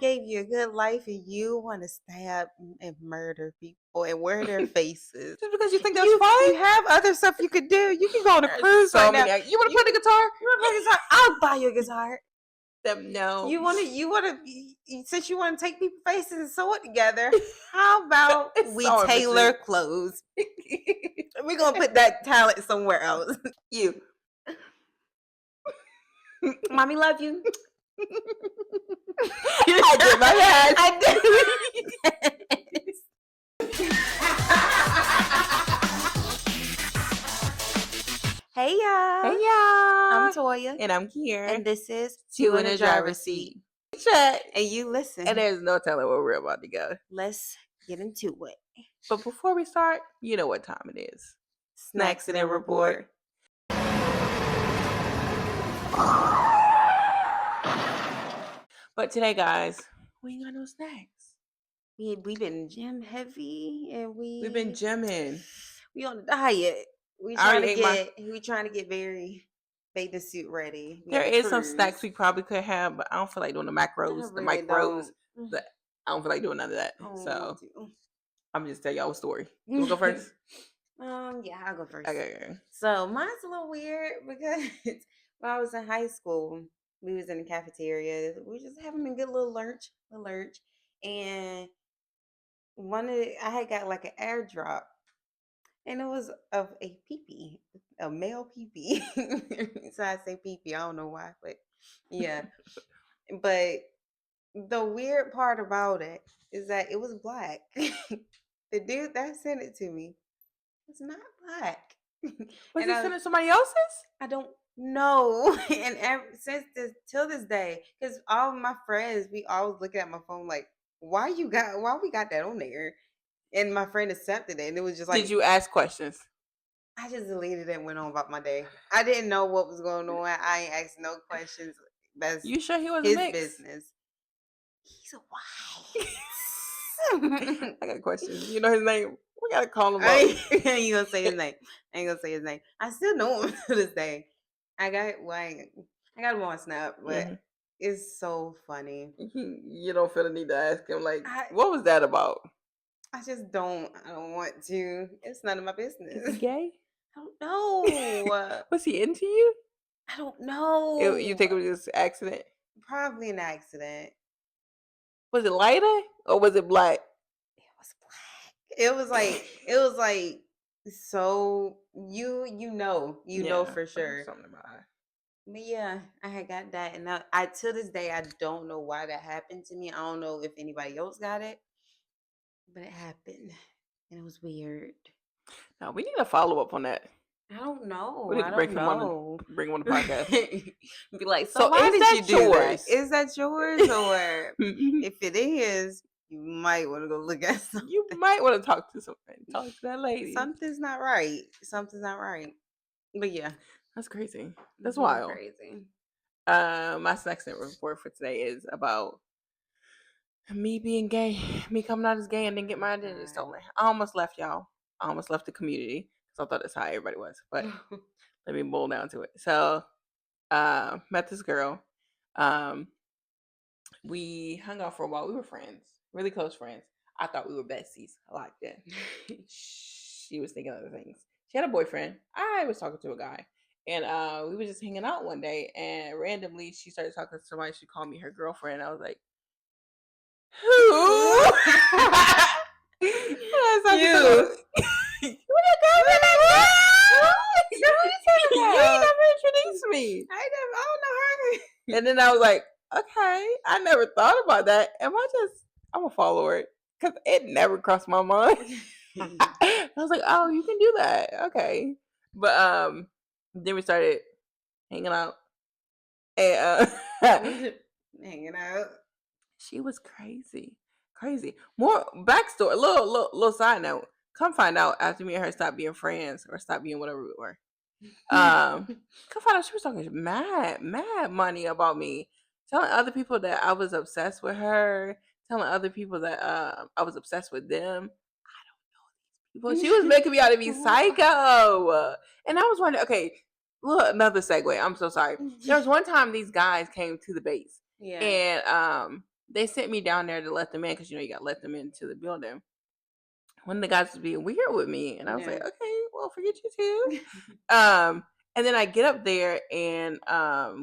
gave you a good life and you want to stab and murder people and wear their faces. Just because you think that's fun? You have other stuff you could do. You can go on a cruise right now. You want to play the guitar? You want to play guitar? I'll buy you a guitar. No. You want to, since you want to take people's faces and sew it together, how about we tailor clothes? We're going to put that talent somewhere else. You. Mommy, love you. I did my best. I did. Hey y'all. Hey y'all. I'm Toiya. And I'm here. And this is Two in the Driver's Seat. Chat. And you listen. And there's no telling where we're about to go. Let's get into it. But before we start, you know what time it is. Snacks and a report. But today, guys, we ain't got no snacks. We've been gym heavy and we've been gymming. We on a diet. We trying to get very bathing suit ready. There is some snacks we probably could have, but I don't feel like doing the macros, the micros. I don't feel like doing none of that. So I'm just tell y'all a story. You want to go first? Yeah, I'll go first. Okay. So mine's a little weird because when I was in high school, we was in the cafeteria. We were just having a good little lunch, and I had got like an airdrop, and it was of a peepee, a male peepee. So I say peepee. I don't know why, but yeah. But the weird part about it is that it was black. The dude that sent it to me was not black. Was he sending somebody else's? I don't know. And till this day, because all of my friends, we always looking at my phone like, why we got that on there? And my friend accepted it, and it was just like, did you ask questions? I just deleted it and went on about my day. I didn't know what was going on. I ain't asked no questions. That's you sure he was his mixed? business. He's a white. I got questions. You know his name? We gotta call him up. I ain't gonna say his name. I still know him to this day. I got him on Snap, but it's so funny. You don't feel the need to ask him, like, what was that about? I just don't. I don't want to. It's none of my business. Is he gay? I don't know. Was he into you? I don't know. You think it was just an accident? Probably an accident. Was it lighter or was it black? It was black. It was like so you know for sure. Something about it. But yeah, I had got that, and I to this day I don't know why that happened to me. I don't know if anybody else got it, but it happened, and it was weird. Now we need a follow up on that. I don't know. We need to bring him on the podcast. Be like, so why did you do that? Is that yours, or if it is, you might want to go look at something. You might want to talk to that lady. Something's not right. But yeah, that's crazy. That's wild. Crazy. My snacks and report for today is about me being gay, me coming out as gay, and then get my identity stolen. I almost left, y'all. I almost left the community. So I thought that's how everybody was. But let me boil down to it. So met this girl. We hung out for a while. We were friends, really close friends. I thought we were besties. I liked that. She was thinking other things. She had a boyfriend. I was talking to a guy. And we were just hanging out one day. And randomly, she started talking to somebody. She called me her girlfriend. I was like, who? You. You never introduced me. I don't know her. And then I was like, okay, I never thought about that. I'm a follower because it never crossed my mind. I was like, oh, you can do that, okay. But then we started hanging out, and hanging out. She was crazy. More backstory, little side note. Come find out after me and her stopped being friends or stopped being whatever we were. Come find out she was talking mad money about me, telling other people that I was obsessed with her, telling other people that I was obsessed with them. I don't know these people. She was making me out to be psycho, and I was wondering. Okay, another segue. I'm so sorry. There was one time these guys came to the base, and they sent me down there to let them in because you got to let them into the building. One of the guys was being weird with me, and I was like, okay, well, forget you too. And then I get up there, and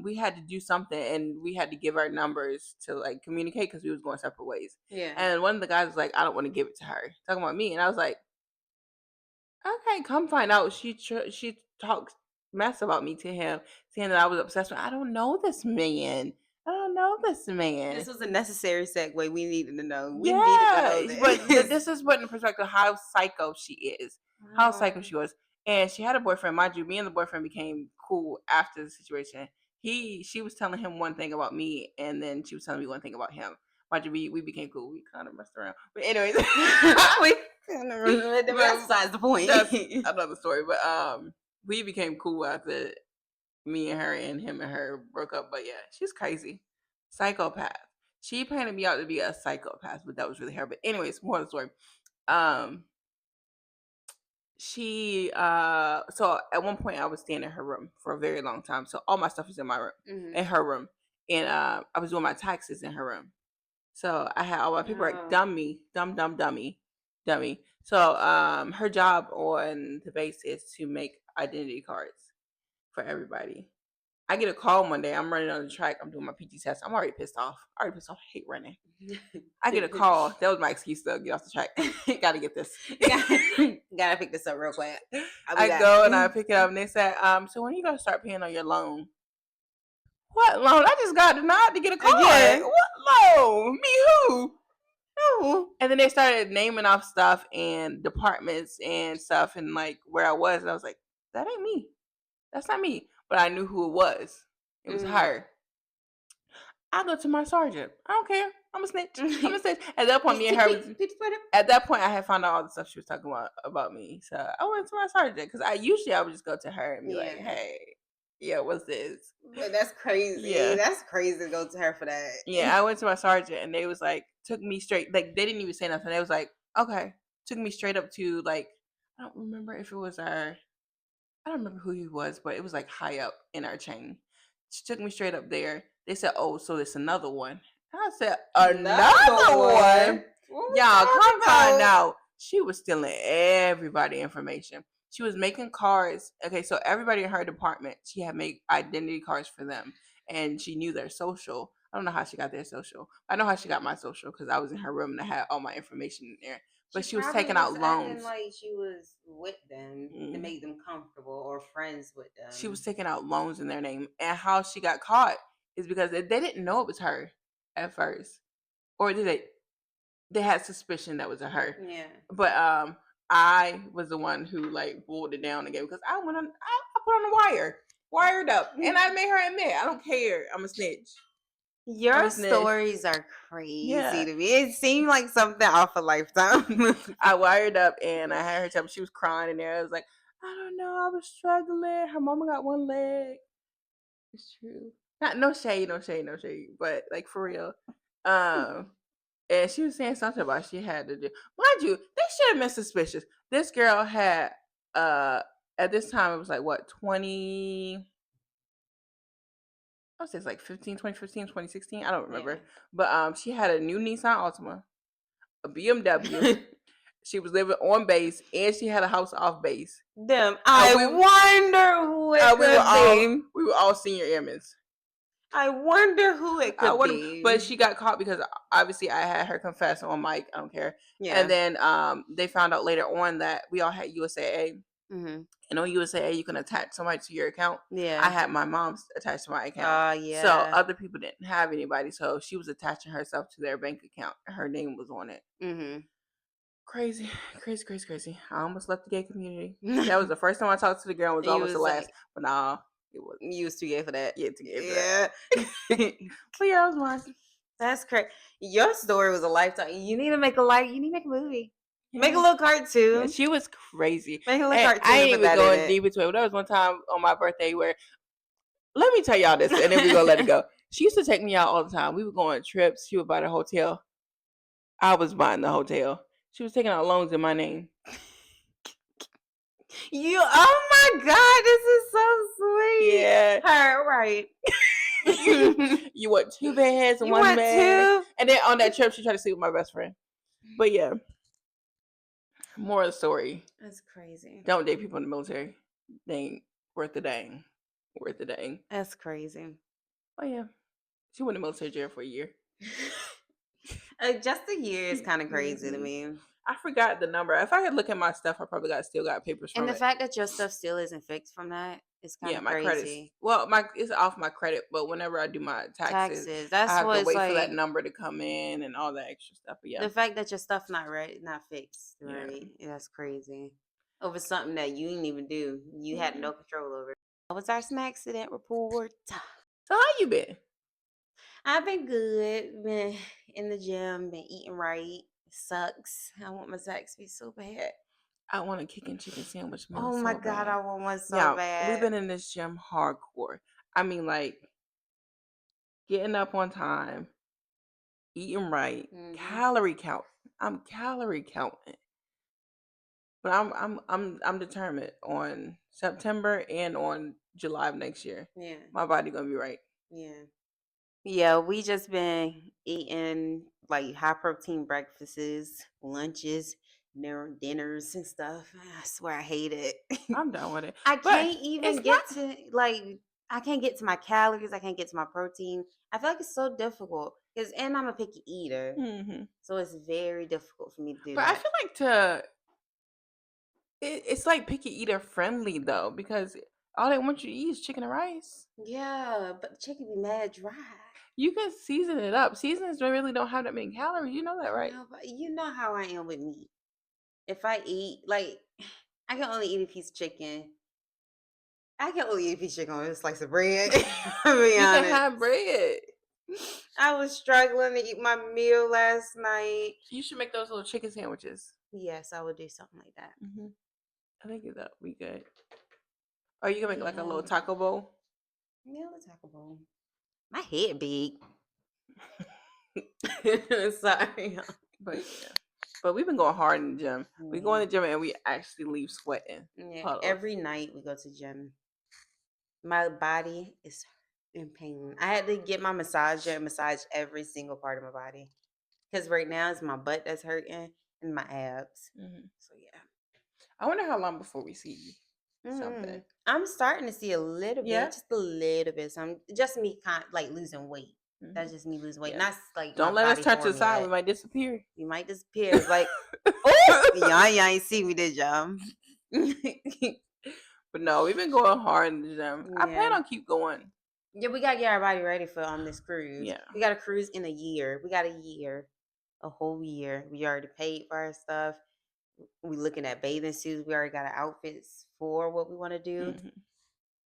we had to do something, and we had to give our numbers to like communicate because we was going separate ways. Yeah. And one of the guys was like, I don't want to give it to her, talking about me, and I was like, okay, come find out. She talks mess about me to him, saying that I was obsessed with. I don't know this man. I don't know this man. This was a necessary segue we needed to know. We needed to know Yeah, but this. this is what in perspective how psycho she is, how psycho she was, and she had a boyfriend. Mind you, me and the boyfriend became cool after the situation. She was telling him one thing about me, and then she was telling me one thing about him. Mind you, we became cool. We kind of messed around, but anyways, we kind of that's besides the point. That's another story. But we became cool after me and her and him and her broke up. But yeah, she's crazy, psychopath. She painted me out to be a psychopath, but that was really her. But anyways, more of the story. She so at one point I was staying in her room for a very long time. So all my stuff was in my room, in her room, and I was doing my taxes in her room. So I had all my paperwork, dummy. So her job on the base is to make identity cards for everybody. I get a call one day. I'm running on the track. I'm doing my PT test. I'm already pissed off. I hate running. I get a call. That was my excuse to get off the track. Gotta get this. Gotta pick this up real quick. I go and I pick it up, and they said, so when are you gonna start paying on your loan? What loan? I just got denied to get a car. Yeah. What loan? Me who? No. And then they started naming off stuff and departments and stuff and like where I was, and I was like, that ain't me. That's not me. But I knew who it was. It was her. I go to my sergeant. I don't care. I'm a snitch. At that point, me and her was. At that point, I had found out all the stuff she was talking about me. So I went to my sergeant because I would just go to her and be like, "Hey, yeah, what's this?" But that's crazy. Yeah, that's crazy to go to her for that. Yeah, I went to my sergeant and they was like, took me straight. Like they didn't even say nothing. They was like, "Okay," took me straight up to like I don't remember if it was our. I don't remember who he was, but it was like high up in our chain. She took me straight up there. They said, "Oh, so it's another one." I said, "Another one? Y'all come find out." She was stealing everybody information. She was making cards. Okay, so everybody in her department, she had made identity cards for them, and she knew their social. I don't know how she got their social. I know how she got my social because I was in her room and I had all my information in there. But she was taking out loans. Like she was with them to make them comfortable or friends with them. She was taking out loans in their name, and how she got caught is because they didn't know it was her at first, or did they? They had suspicion that was her. Yeah. But I was the one who like pulled it down again because I went on. I put on the wired up, and I made her admit I don't care. I'm a snitch. Your stories are crazy to me. It seemed like something off a Lifetime. I wired up and I had her tell me she was crying in there. I was like, I don't know, I was struggling. Her mama got one leg. It's true. No shade, but like for real. And she was saying something about she had to do. Mind you, they should have been suspicious. This girl had at this time it was like what 20. I would say it's like 2015, 2016. I don't remember. Yeah. But she had a new Nissan Altima, a BMW. She was living on base, and she had a house off base. Damn, I wonder who it could be. We were all senior airmen. I wonder who it could be. But she got caught because obviously I had her confess on mic. I don't care. Yeah. And then they found out later on that we all had USAA. Mm-hmm. And on USAA, you can attach somebody to your account. Yeah. I had my mom's attached to my account. Yeah. So other people didn't have anybody. So she was attaching herself to their bank account. Her name was on it. Mm-hmm. Crazy. I almost left the gay community. That was the first time I talked to the girl. It was almost the last. Like, but nah, it was. You was too gay for that. Yeah, too gay for that. But yeah, I was watching. That's crazy. Your story was a Lifetime. You need to make a movie. Yeah. Make a little cartoon. Yeah, she was crazy. Make a little cartoon. I ain't even going deep into it. There was one time on my birthday where, let me tell y'all this, and then we're going to let it go. She used to take me out all the time. We would go on trips. She would buy the hotel. I was buying the hotel. She was taking out loans in my name. Oh my God, this is so sweet. Yeah. Her, right. You want 2 beds and You 1 want bed. two? And then on that trip, she tried to sleep with my best friend. But yeah, more of the story. That's crazy. Don't date people in the military. They ain't worth the dang. Worth the dang. That's crazy. Oh yeah. She went to military jail for a year. Just a year is kind of crazy to me. I forgot the number. If I could look at my stuff, I probably still got papers And from the it. fact that your stuff still isn't fixed from that is kind Yeah, of my credit's crazy. it's off my credit, but whenever I do my taxes, I That's have what to it's wait for that like. number to come in and all that extra stuff. But yeah, The fact that your stuff not right, not fixed, yeah. right? That's crazy. Over something that you didn't even do. You had no control over. What was our accident report? So how you been? I've been good. Been in the gym. Been eating right. It sucks. I want my sex to be so bad. I want a chicken sandwich meal Oh my so god, bad. I want one so Yeah, we've bad. been in this gym hardcore. I mean, like getting up on time, eating right, Hmm. calorie count. I'm calorie counting. But I'm determined on September and on July of next year. Yeah, My body gonna be right. yeah, yeah. We just been eating like high protein breakfasts, lunches, dinners, and stuff. I swear I hate it. I'm done with it. I But can't even it's get not. to like. I can't get to my calories. I can't get to my protein. I feel like it's so difficult and I'm a picky eater, Hmm. so it's very difficult for me to do But I that. feel like it's like picky eater friendly though because all they want you to eat is chicken and rice. Yeah, but the chicken be mad dry. You can season it up. Seasonings really don't have that many calories. You know that, I right? know, but you know how I am with meat. If I eat, like, I can only eat a piece of chicken. I can only eat a piece of chicken on a slice of bread. To be You can honest, have bread. I was struggling to eat my meal last night. You should make those little chicken sandwiches. Yes, I would do something like that. Hmm. I think that would be good. Or you can make like a Yeah, little taco bowl. yeah, let's talk about. My head big. Sorry. But yeah. But we've been going hard in the gym. We go in Yeah, the gym and we actually leave sweating yeah. puddles. Every night we go to gym. My body is in pain. I had to get my massager and massage every single part of my body. Because right now it's my butt that's hurting and my abs. Hmm. So yeah. I wonder how long before we see something. I'm starting to see a little Yeah. bit, just a little bit. So I'm just me like losing weight. Hmm. That's just me losing weight. Yeah. Not like my Don't let us body turn to the forming side. We yet. might disappear. You might disappear. It's like, oh, y'all ain't see me, did y'all? But no, we've been going hard in the gym. I plan Yeah. on keep going. Yeah, we gotta get our body ready for this cruise. Yeah. We got to cruise in a year. We got a year, a whole year. We already paid for our stuff. We looking at bathing suits. We already got our outfits for what we want to do. Hmm.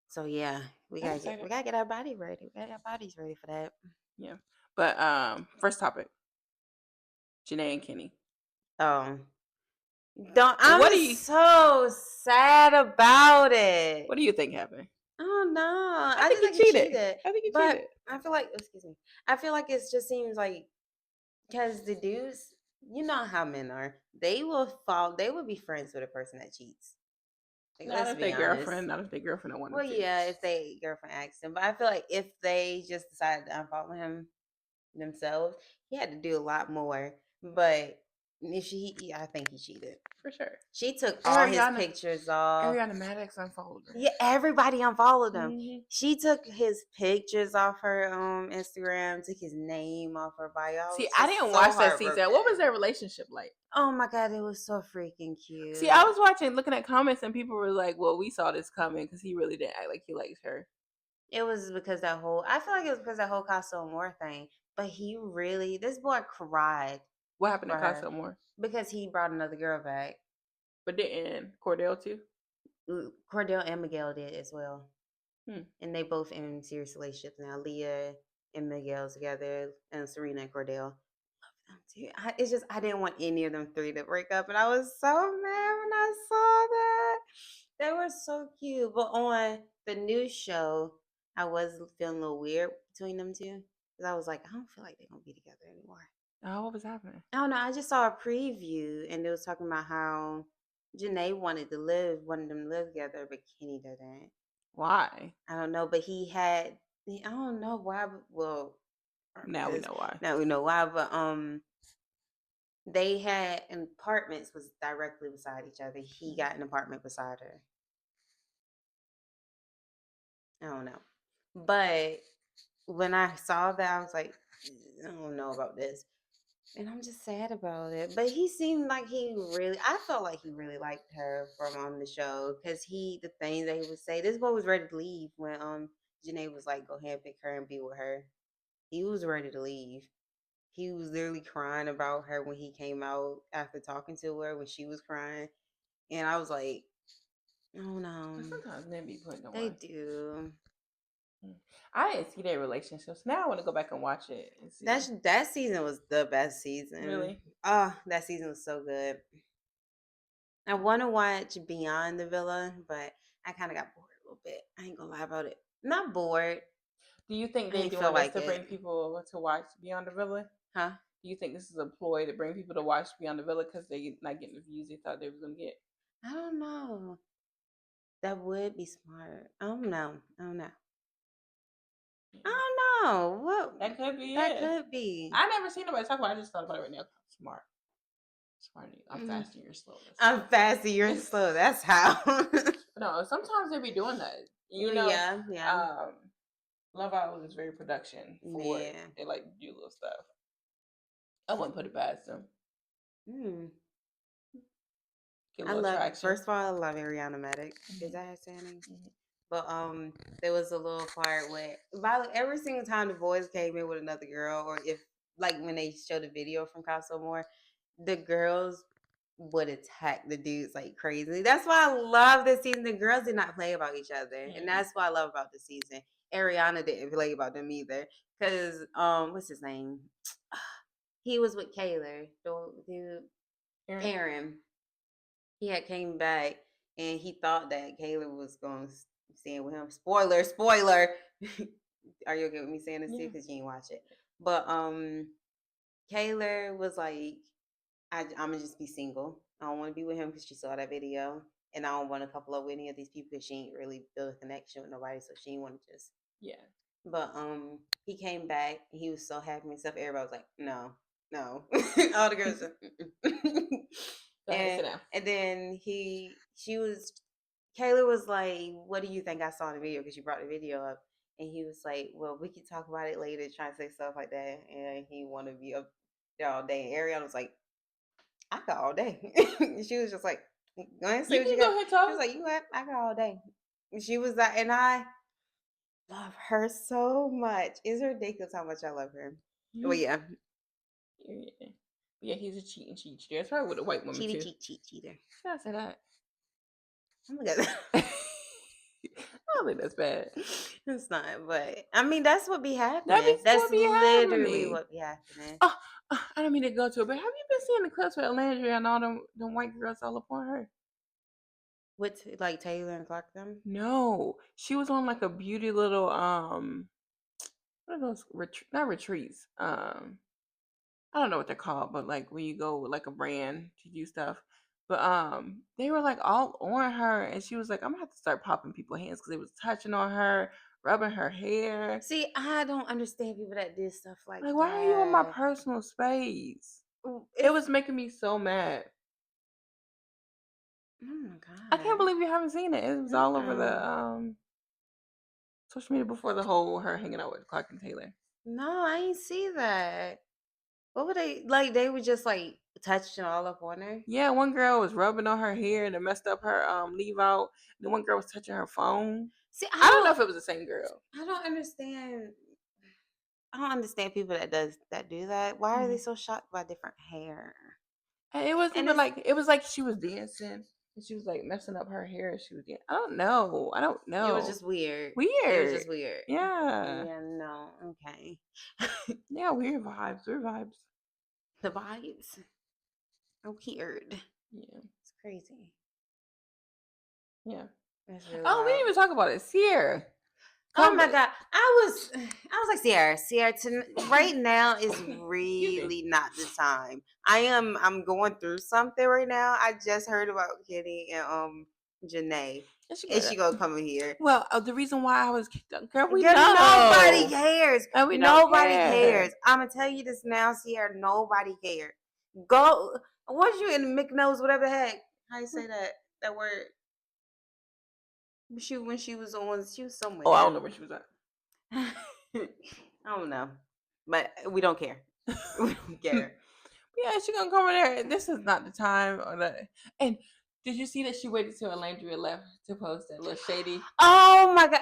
So yeah, I'm excited. we gotta get our body ready. We gotta get our bodies ready for that. Yeah. But first topic, Janae and Kenny. Um, don't What I'm do you so sad about it. What do you think happened? Oh no, I I think just he think he cheated. cheated. I think he But cheated. I feel like, excuse me, I feel like it just seems like because the dudes, you know how men are, they will be friends with a person that cheats. Like, Not let's if be they honest. girlfriend. Not if they girlfriend don't want Well, them to. yeah, if they girlfriend asked him, but I feel like if they just decided to unfollow him themselves, he had to do a lot more. But if I think he cheated. For sure. She took all his Ariana pictures off. Ariana Maddox unfollowed her. Yeah, everybody unfollowed him. Hmm. She took his pictures off her Instagram, took his name off her bio. I See, was I just didn't so watch that season. What was heartbroken. their relationship like? Oh my god, it was so freaking See, I cute. was watching, looking at comments, and people were like, "Well, we saw this coming because he really didn't act like he likes her." It was because I feel like it was because that whole Casa Amor thing. But this boy cried What happened to for her Casa More? because he brought another girl back. But didn't Cordell too? Cordell and Miguel did as well. Hmm. And they both in serious relationships now. Leah and Miguel together, and Serena and Cordell. It's just I didn't want any of them three to break up, and I was so mad when I saw that. They were so cute, but on the new show, I was feeling a little weird between them two because I was like, I don't feel like they're gonna be together anymore. Oh, what was happening? I don't know. I just saw a preview, and it was talking about how Janae wanted them to live together, but Kenny didn't. Why? I don't know, but he had I don't know why. Well, Now we because know why. now we know why. But they had apartments was directly beside each other. He got an apartment beside her. I don't know, but when I saw that, I was like, I don't know about this. And I'm just sad about it. But he seemed like I felt like he really liked her from on the show because the things that he would say, this boy was ready to leave when Janae was like, go ahead and pick her and be with her. He was ready to leave. He was literally crying about her when he came out after talking to her when she was crying. And I was like, oh no, But sometimes men be putting they away. do. I didn't see their relationships. Now I want to go back and watch it and see. That season was the best season. Really? Oh, that season was so good. I want to watch Beyond the Villa, but I kind of got bored a little bit. I ain't gonna lie about it. Not bored. Do you think I they ain't feel doing this like to bring it. people to watch Beyond the Villa? Huh? Do you think this is a ploy to bring people to watch Beyond the Villa because they not getting the views they thought they was gonna get? I don't know. That would be smart. I don't know. I don't know. I don't know. What That could be that it. could be. I never seen nobody talk about it. I just thought about it right now. Smart. Smart. I'm Mm. fast and you're slow. That's I'm fast and you're slow. That's how. no, sometimes they be doing that. You know, Yeah, yeah. um, Love Island is very production forward. Yeah. They like to do little stuff. I wouldn't put it past them. Mm. Get a I little love. traction. First of all, I love Ariana Medic. Is that her saying? But there was a little part where about every single time the boys came in with another girl, or if like when they showed the video from Castle More, the girls would attack the dudes like crazy. That's why I love this season. The girls did not play about each other, and that's what I love about this season. Ariana didn't play about them either, because what's his name? He was with Kayla, the dude Aaron? Aaron. He had came back and he thought that Kayla was going to stand with him. Spoiler, spoiler. Are you okay with me saying this too? Yeah. Because you ain't watch it. But Kayla was like, I'm gonna just be single. I don't want to be with him because she saw that video, and I don't want to couple up with any of these people because she ain't really built a connection with nobody, so she ain't want to just. Yeah. But he came back and he was so happy and stuff. Everybody was like, no, no. All the girls were, Go ahead, sit down. and then she was Kayla was like, what do you think I saw in the video? Because she brought the video up. And he was like, well, we can talk about it later, trying to say stuff like that. And he wanted to be up there all day. And Ariana was like, I got all day. She was just like, go ahead and say You what you can go got. ahead and She was talk. like, you what? I got all day. And she was like, and I love her so much. It's ridiculous how much I love her. Well, yeah. Yeah. Yeah, he's a cheating cheat. That's probably with a white woman Cheater, too. cheater. Should I say that? Oh my God. I don't think that's bad. It's not, but I mean, that's what be That happening. be That's what be literally happening. what be happening. Oh, I don't mean to go to it, but have you been seeing the clips with Landry and all them white girls all up on her? With like Taylor and Clark them? No, she was on like a beauty little what are those not retreats? I don't know what they're called, but like when you go with like a brand to do stuff. But they were like all on her, and she was like, "I'm gonna have to start popping people's hands because they was touching on her, rubbing her hair. See, I don't understand people that do stuff like Like, why are you in my that. personal space?" It It's was making me so mad. oh my I can't god. believe you haven't seen it. It was all over the social media before the whole her hanging out with Clark and Taylor. No, I ain't see that. What were they like? They were just like touching all up on her. Yeah, one girl was rubbing on her hair and it messed up her leave out. The one girl was touching her phone. See, I don't know if it was the same girl. I don't understand. I don't understand people that do that. Why are they Mhm. so shocked by different hair? And it wasn't And even it's like it was like she was dancing and she was like messing up her hair. She was dancing. I don't know. I don't it was know. just weird. It was Weird. just weird. Yeah. Yeah, no, okay. Yeah, weird vibes. Weird vibes. The vibes are weird. Yeah. It's crazy. Yeah. That's really Oh, we wild. didn't even talk about it. Sierra. Oh Come my god, I was like Sierra. Right now is excuse me. really not the time. I'm going through something right now. I just heard about Kitty and Janae. And She gonna come in here. Well, the reason why I was kicked out, girl, we Girl, know. nobody cares. And we don't Nobody care. cares. I'm gonna tell you this now, Sierra. Nobody cares. Go. Once you in McNose, whatever the heck. How you say that? That word. She was on. She was somewhere. Oh, I don't know where she was at. I don't know, but we don't care. We don't care. Yeah, she gonna come over there. This is not the time or the. And did you see that she waited till Landria left to post that little shady? Oh my god.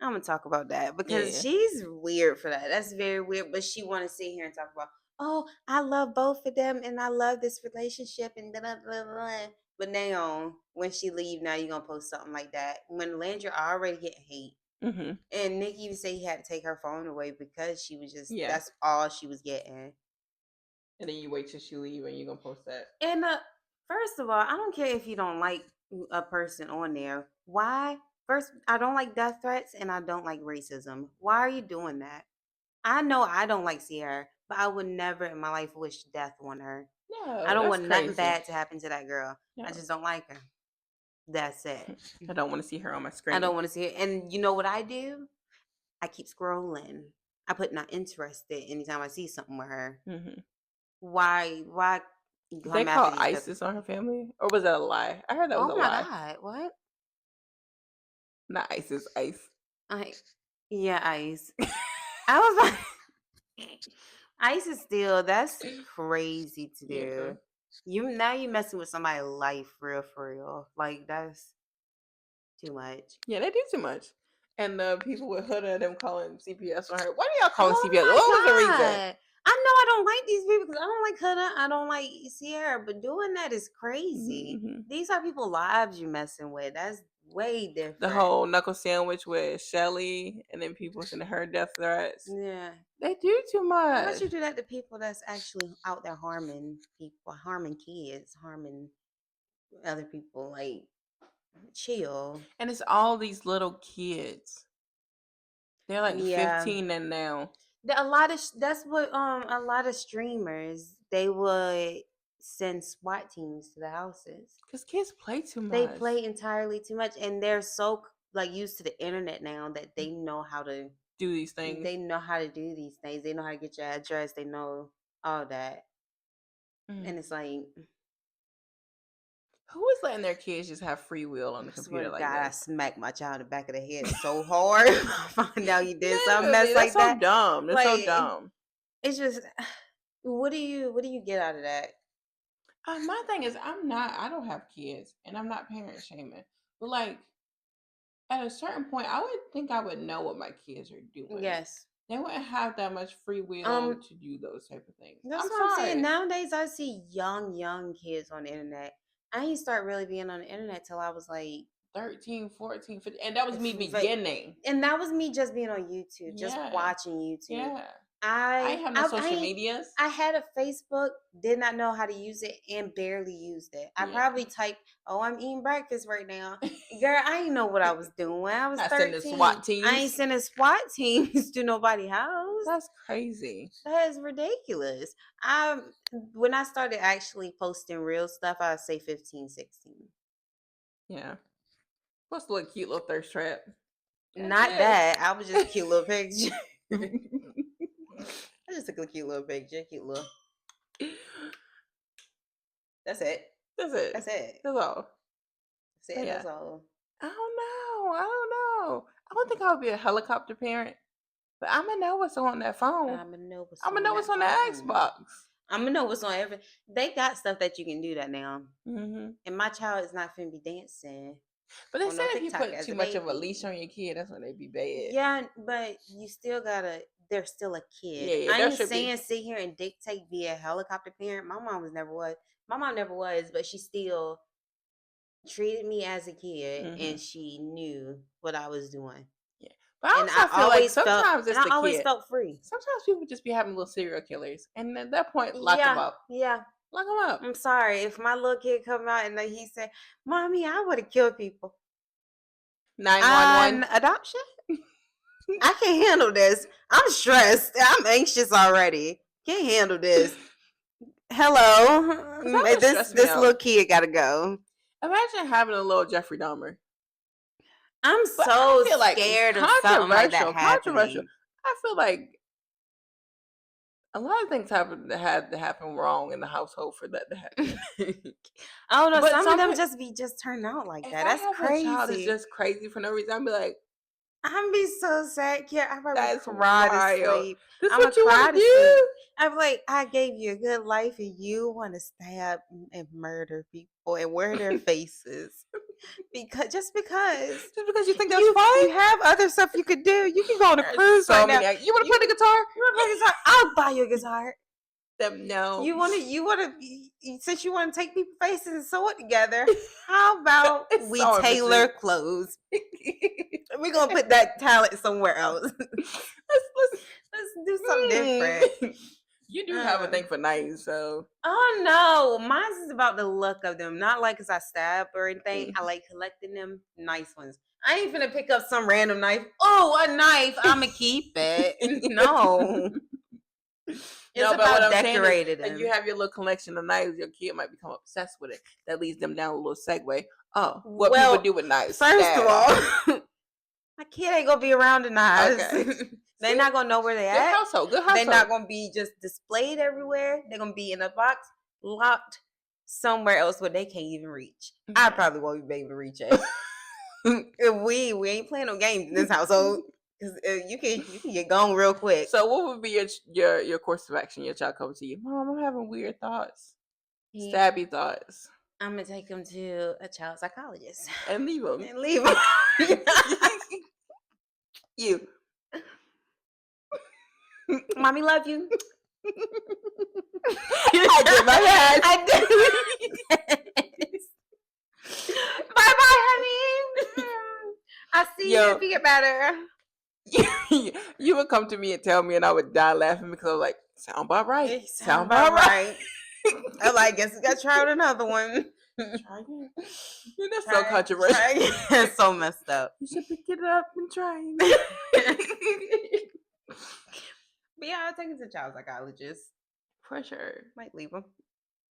I'm gonna talk about that because Yeah. she's weird for that. That's very weird. But she want to sit here and talk about, oh, I love both of them and I love this relationship and da da da da. But now, when she leave, now you gonna post something like that. When Landry already getting hate, and Nikki even say he had to take her phone away because she was just that's all she was getting. And then you wait till she leave and you gonna post that. And first of all, I don't care if you don't like a person on there. Why? First, I don't like death threats and I don't like racism. Why are you doing that? I know I don't like Sierra, but I would never in my life wish death on her. No, I don't that's want crazy. nothing bad to happen to that girl. No. I just don't like her. That's it. I don't want to see her on my screen. I don't want to see her. And you know what I do? I keep scrolling. I put not interested anytime I see something with her. Why? They call ISIS on her family? Or was that a lie? I heard that was a lie. Oh my God. What? Not ISIS, ICE. Yeah, ICE. I was like, ICE is still, that's crazy to do. Yeah. You messing with somebody's life for real. Like, that's too much. Yeah, they do too much. And the people with Huda, them calling CPS on her. Why do y'all call CPS? What was the reason? I know I don't like these people because I don't like Huda. I don't like Sierra, but doing that is crazy. These are people's lives you messing with. That's way different. The whole knuckle sandwich with Shelly and then people sending her death threats. Yeah. They do too much. Why don't you do that to people that's actually out there harming people, harming kids, harming other people? Like, chill. And it's all these little kids. They're like 15 and now. A lot of streamers, they would send SWAT teams to the houses because kids play too much. They play entirely too much, and they're so like used to the internet now that they know how to do these things. They know how to do these things. They know how to get your address. They know all that, and it's like, who is letting their kids just have free will on the computer like that? I smacked my child in the back of the head so hard. I found out you did something mess like that. So dumb. That's so dumb. It's just, what do you get out of that? My thing is, I don't have kids, and I'm not parent shaming, but like at a certain point, I would think I would know what my kids are doing. Yes. They wouldn't have that much free will to do those type of things. That's what I'm saying. Nowadays, I see young kids on the internet. I didn't start really being on the internet till I was like 13, 14, 15. And that was me beginning. And that was me just being on YouTube, just watching YouTube. Yeah. I have no social medias. I had a Facebook, did not know how to use it, and barely used it. I probably typed, "Oh, I'm eating breakfast right now." Girl, I didn't know what I was doing. I was 13. SWAT teams. I ain't sending SWAT teams to nobody's house. That's crazy. That is ridiculous. When I started actually posting real stuff, I would say 15, 16. Yeah. What's a little cute little thirst trap? Not that. I was just a cute little picture. I just took a cute little picture, cute little. That's it. That's it. That's it. That's all. That's it. That's all. I don't know. I don't think I would be a helicopter parent, but I'm gonna know what's on that phone. I'm gonna know what's on that Xbox. I'm gonna know what's on every. They got stuff that you can do that now. And my child is not finna be dancing. But they said if you put too much of a leash on your kid, that's when they be bad. Yeah, but you still gotta. They're still a kid. Yeah, I ain't saying sit here and dictate be a helicopter parent. My mom never was. My mom never was, but she still treated me as a kid, and she knew what I was doing. Yeah, but I always feel like sometimes it's the kid. I always felt free. Sometimes people just be having little serial killers, and at that point, lock them up. Yeah. Lock them up. I'm sorry. If my little kid come out and he said, "Mommy, I would have killed people." 911 adoption. I can't handle this. I'm stressed. I'm anxious already. Can't handle this. Hello. This little kid gotta go. Imagine having a little Jeffrey Dahmer. I'm But I so feel like scared of something like that controversial. happening. I feel like a lot of things had to happen wrong in the household for that to happen. I don't know. But Some of some them people, just be just turning out like if that. I That's have a child that's crazy. just crazy for no reason, I'd be like, I'm be so sad. Yeah, I probably that's cry to wild. sleep. This I'm gonna what you want cry to to sleep. do? I'm like, I gave you a good life, and you want to stab and murder people and wear their faces because Just because you think that's you fun? have other stuff you could do. You can go on a There's cruise so right now. many. You want to You play the guitar? you want to play guitar? I'll buy you a guitar. Them no. Since you want to take people's faces and sew it together, how about It's we sewing tailor machine. clothes? We're gonna put that talent somewhere else. Let's Let's do something different. You do have a Um, thing for knives, so oh no, mine's is about the look of them. Not like cause I stab or anything. I like collecting them nice ones. I ain't finna pick up some random knife. Oh, a knife. I'ma keep it. No. It's no. But what about I'm saying is, decorating like, you them. have your little collection of knives. Your kid might become obsessed with it. That leads them down a little segue. Oh, what people Well, do with knives? first of Stab. all, my kid ain't gonna be around the knives. Okay. They're See? not gonna know where they Good at. household. Good They're not household. gonna be just displayed everywhere. They're gonna be in a box, locked somewhere else where they can't even reach. I Okay. probably won't be able to reach it. we ain't playing no games in this household because you can get gone real quick. So, what would be your course of action? Your child comes to you, Mom. I'm having weird thoughts, He, stabby thoughts, I'm gonna take him to a child psychologist and leave them. and leave him. You. Mommy love you. I did my best. I did. Bye bye, honey. I'll see you if Yo, you get better. you would come to me and tell me, and I would die laughing because I was like, "Sound about right. It sound Sound about about right." right. I like, guess we got to try out another one. Try again. You're not so try, controversial. try again. It's so messed up. You should pick it up and try But again. yeah, I'll take him to a child psychologist. For sure. Might leave him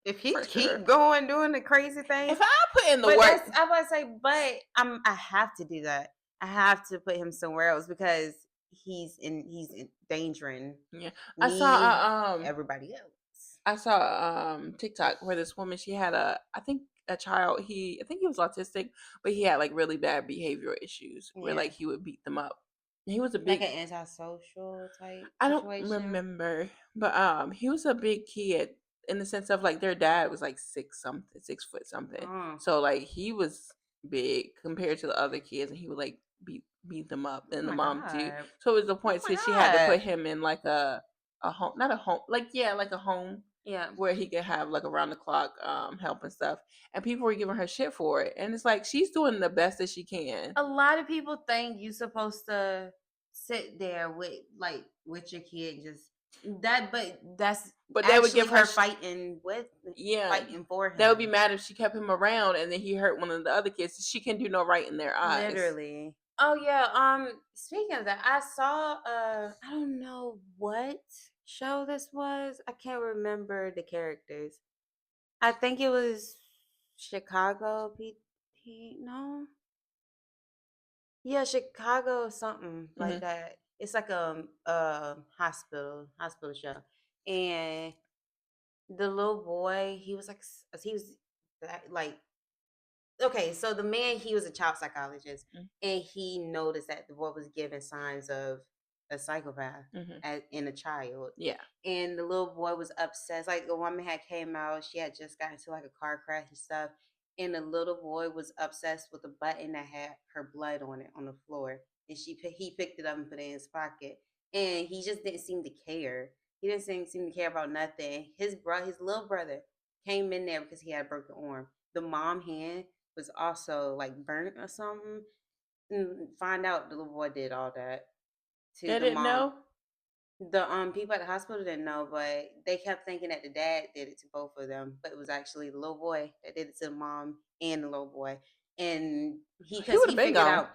if he For sure. keep going doing the crazy things. If I put in the But work, I was say, but I have to do that. I have to put him somewhere else because he's endangering yeah, I me, saw everybody else. I saw TikTok where this woman, she had I think a child, I think he was autistic, but he had like really bad behavioral issues where Yeah, like he would beat them up. He was a like big, an antisocial type I don't situation. remember, but he was a big kid in the sense of like their dad was like 6 something, 6 foot something. Oh, So like he was big compared to the other kids, and he would like beat them up, oh and the my mom too. god. So it was the Oh point my that she had to put god. him in like a home, not a home, like yeah, like a home Yeah. where he could have like around the clock help and stuff. And people were giving her shit for it, and it's like she's doing the best that she can. A lot of people think you're supposed to sit there with your kid and just but that's But they would actually give her her yeah, fighting for they would be him. mad if she kept him around and then he hurt one of the other kids. She can do no right in their eyes. Literally. Oh yeah, speaking of that, I saw I don't know what show this was. I can't remember the characters. I think it was Chicago no. Yeah, Chicago something like Hmm. that. It's like a hospital show. And the little boy, he was like he was like okay, so the man, he was a child psychologist, and he noticed that the boy was giving signs of a psychopath Hmm. in a child. Yeah. And the little boy was upset. Like the woman had came out, she had just gotten into like a car crash and stuff. And the little boy was obsessed with a button that had her blood on it on the floor. And he picked it up and put it in his pocket. And he just didn't seem to care. He didn't seem to care about nothing. His little brother came in there because he had a broken arm. The mom hand was also like burnt or something. And find out the little boy did all that to They the didn't mom. know. The people at the hospital didn't know, but they kept thinking that the dad did it to both of them, but it was actually the little boy that did it to the mom and the little boy. And He because would he have been figured gone. out,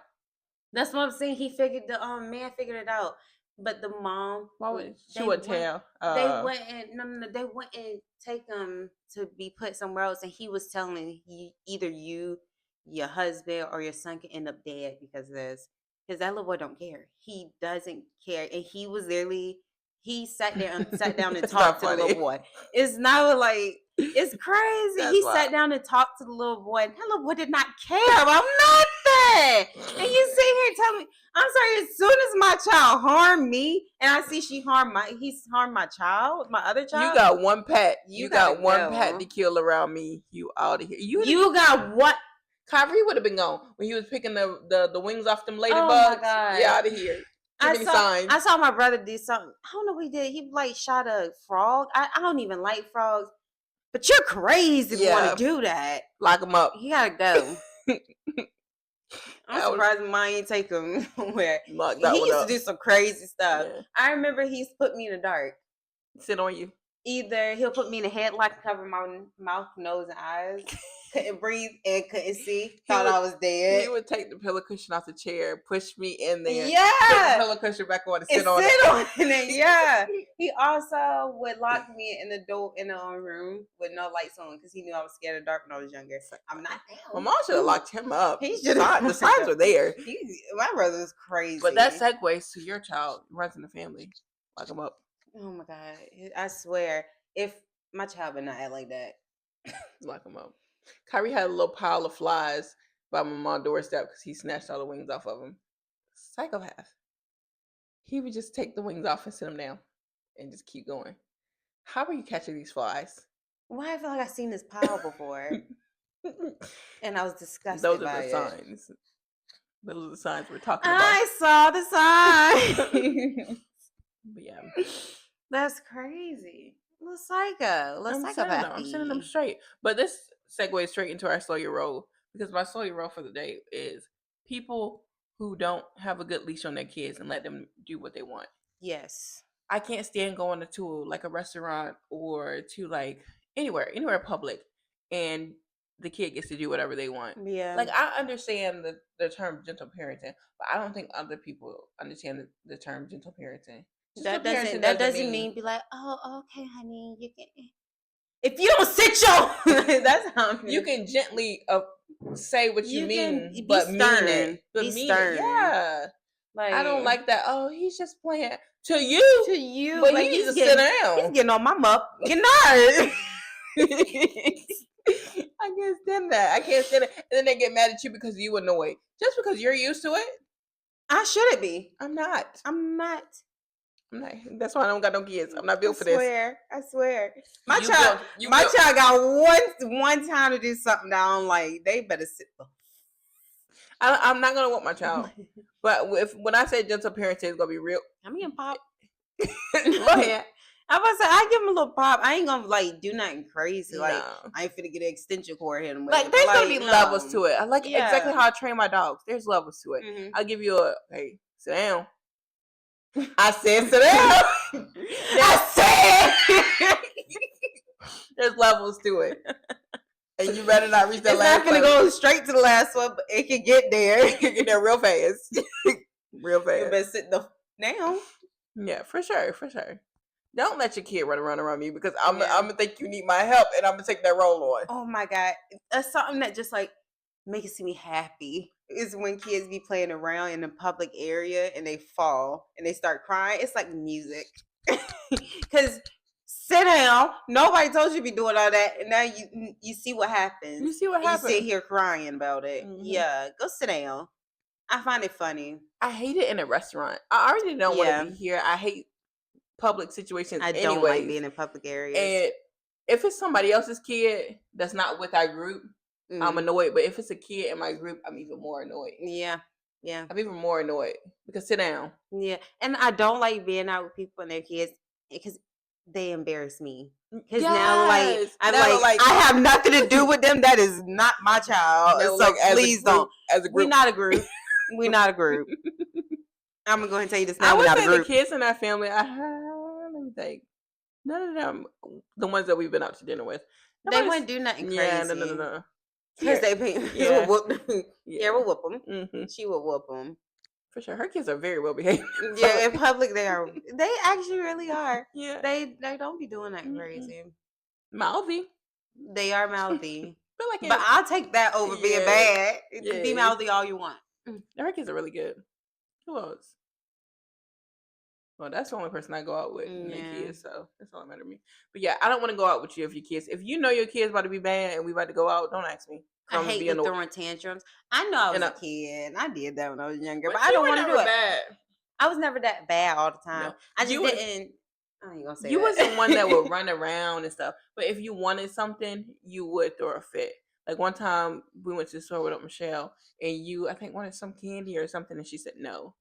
that's what I'm saying. He figured the man figured it out. But the mom, Why would she they would went, tell? they wouldn't, no, no, no, they wouldn't take him to be put somewhere else. And he was telling either you, your husband, or your son can end up dead because of this. Because that little boy don't care. He doesn't care, and he was literally he sat there and sat down and It's talked not to the little funny. boy. It's not like it's crazy. That's He wild. sat down and talked to the little boy, and that little boy did not care about nothing. And you sit here and tell me, I'm sorry, as soon as my child harmed me and I see he's harmed my child, my other You child, got one pet. you You gotta got one pet go. to kill around me. You out of here. You got what? Kyrie would have been gone when he was picking the wings off them Oh my ladybugs. God. Yeah, out of here. Too many signs. I saw my brother do something. I don't know what he did. He like shot a frog. I don't even like frogs. But you're crazy to want to do that. Lock him up. You gotta go. I'm That was- surprised mine ain't take him where Lock that he one used up. to do some crazy stuff. Yeah. I remember he's put me in the dark. Sit on you. Either he'll put me in a headlock, cover my mouth, nose, and eyes. Couldn't breathe and couldn't see. Thought I was dead. He would take the pillow cushion off the chair, push me in there, Yeah. put the pillow cushion back on, and sit on it. Yeah. He also would lock me in the room with no lights on because he knew I was scared of dark when I was younger. I'm not down. My mom should have locked him up. He The signs were there. My brother was crazy. But that segues to your child runs in the family. Lock him up. Oh my God. I swear, if my child would not act like that. Lock him up. Kyrie had a little pile of flies by my mom's doorstep because he snatched all the wings off of him. Psychopath. He would just take the wings off and sit them down and just keep going. How are you catching these flies? Why I feel like I've seen this pile before. And I was disgusted Those by are the it. signs. Those are the signs we're talking about. I saw the sign. But yeah. That's crazy. Little psycho. Little psychopath. I'm sending them straight. But this segues straight into our slow your roll, because my slow your roll for the day is people who don't have a good leash on their kids and let them do what they want. Yes. I can't stand going to like a restaurant or to like anywhere public, and the kid gets to do whatever they want. Yeah. Like, I understand the term gentle parenting, but I don't think other people understand the term gentle parenting. That doesn't mean be like, oh, okay, honey, you can. If you don't sit your, that's how you can gently say what you mean, but stern. Mean it. But be mean stern. It. Yeah. Like, I don't like that. Oh, he's just playing to you, but he needs to sit down. He's getting on my muff. Get nerve. I can't stand that. I can't stand it. And then they get mad at you because you annoyed. Just because you're used to it. I shouldn't be. I'm not. That's why I don't got no kids. I'm not built for this. I swear. My child got one time to do something that I don't like. They better sit. I'm not gonna want my child. But when I say gentle parenting, it's gonna be real. I'm getting pop. Go ahead. I was say I give him a little pop. I ain't gonna like do nothing crazy. Like, no. I ain't finna get an extension cord hit him with. Like, there's gonna be levels to it. I like exactly how I train my dogs. There's levels to it. Mm-hmm. I'll give you hey, sit down. I said sit down. I said there's levels to it. And you better not reach that last one. It's not gonna go straight to the last one, but it can get there. It can get there real fast. Real fast. You better sit down. Yeah, for sure. Don't let your kid run around me, because I'm gonna think you need my help, and I'm gonna take that role on. Oh my God. That's something that just like makes me happy is when kids be playing around in a public area and they fall and they start crying. It's like music. Because sit down. Nobody told you to be doing all that, and now you see what happens. You see what happens. You sit here crying about it. Mm-hmm. Yeah, go sit down. I find it funny. I hate it in a restaurant. I already don't want to be here. I hate public situations. I don't like being in public areas. And if it's somebody else's kid that's not with our group, I'm annoyed. But if it's a kid in my group, I'm even more annoyed. Yeah. I'm even more annoyed because sit down. Yeah, and I don't like being out with people and their kids because they embarrass me. Because now, like, I have nothing to do with them. That is not my child. So like, please don't. As a group, we're not a group. We're not a group. I'm gonna go ahead and tell you this now. I would not say a group. The kids in our family. Let me think. None of them, the ones that we've been out to dinner with, they wouldn't do nothing crazy. Yeah, no. Because they pay. Yeah. We'll whoop them. Mm-hmm. She will whoop them. For sure. Her kids are very well behaved. Yeah, in public they are. They actually really are. Yeah. They don't be doing that Mm-mm. crazy. Mouthy. They are mouthy, Feel like but it. I'll take that over being Yes. bad. Be Yes. mouthy all you want. Her kids are really good. Who else? Well, that's the only person I go out with and they Yeah, kids, so that's all that matters to me. But yeah, I don't want to go out with you if your kids. If you know your kids about to be bad and we about to go out, don't ask me. I Cause I'm gonna hate be the annoyed. throwing tantrums. I know I And was a kid. I did that when I was younger, but but I you don't were want to do never it. bad. I was never that bad all the time. No, I just you was didn't. I ain't gonna say you wasn't one that that. would run around and stuff. But if you wanted something, you would throw a fit. Like one time we went to the store with Michelle and you I think wanted some candy or something and she said no.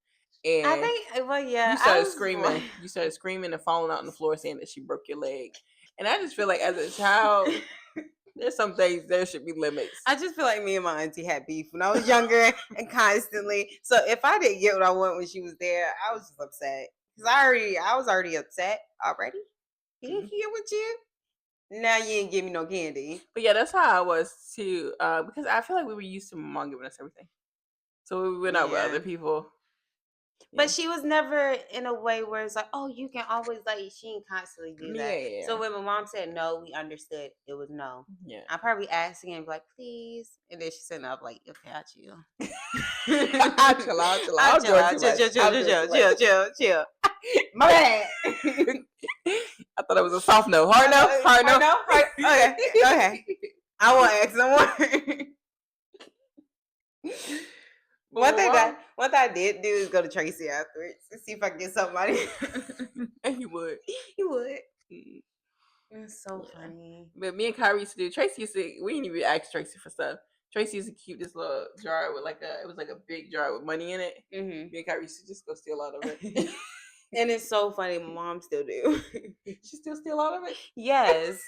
I And think, well, yeah, you I started was. screaming. You started screaming and falling out on the floor saying that she broke your leg. And I just feel like as a child, there's some things there should be limits. I just feel like me and my auntie had beef when I was younger and constantly. So if I didn't get what I want when she was there, I was just upset because I was already upset already. He didn't Mhm. get with you. Now you ain't give me no candy. But yeah, that's how I was too. Because I feel like we were used to my mom giving us everything. So when we went out with Yeah. other people. But Yeah. she was never in a way where it's like, oh, you can always like she didn't constantly do Yeah, that. yeah, So yeah. when my mom said no, we understood it was no. Yeah. I probably asked again, like, please. And then she said no, I'm like, okay, I chill. I'll chill out, chill out. I I'm chill doing out, too chill, much. chill, chill, I'm chill, doing chill, too much. chill, chill, chill. My bad. I thought it was a soft no. Hard no? Hard no? No? Okay, okay. I won't ask no more. But my mom, One thing I did do is go to Tracy afterwards and see if I can get something out of him. and he would. He would. Mm, It's so yeah. funny. But me and Kyrie used to do. Tracy used to. We didn't even ask Tracy for stuff. Tracy used to keep this little jar with like a. It was like a big jar with money in it. Hmm. Me and Kyrie used to just go steal out of it. And it's so funny. My mom still do. She still steal out of it. Yes.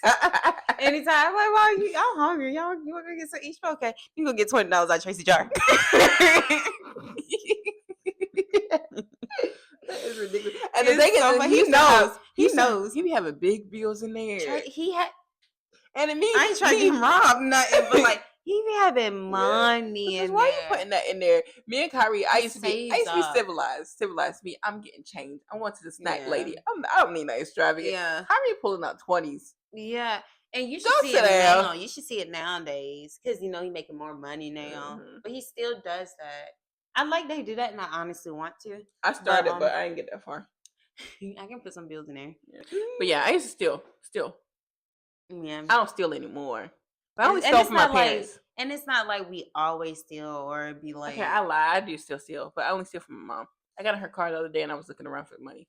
Anytime I'm like, "Why you? I'm hungry. Y'all, you want to get some each? Okay, you gonna get $20 out Tracy jar." That is ridiculous. And the It's thing is, so that funny. He knows. He knows. he be having big bills in there. He had. And it me, I ain't trying to get him robbed, nothing, but like he be having yeah. money Because in why are you there. putting that in there? Me and Kyrie, I He used to be saves up. civilized. Me, I'm getting changed. I want to the snack Yeah. lady. I don't need no extravagant. Yeah. Kyrie pulling out 20s. Yeah. And you Go should see sit it down. now. You should see it nowadays because he making more money now, Mhm. but he still does that. I like they do that, and I honestly want to, I but started, but I didn't get that far. I can put some bills in there. Yeah. But yeah, I used to steal. Yeah, I don't steal anymore. But I only and stole it's from my not like, parents. and it's not like we always steal or be Okay, like. I lie. I do still steal, but I only steal from my mom. I got her car the other day, and I was looking around for money.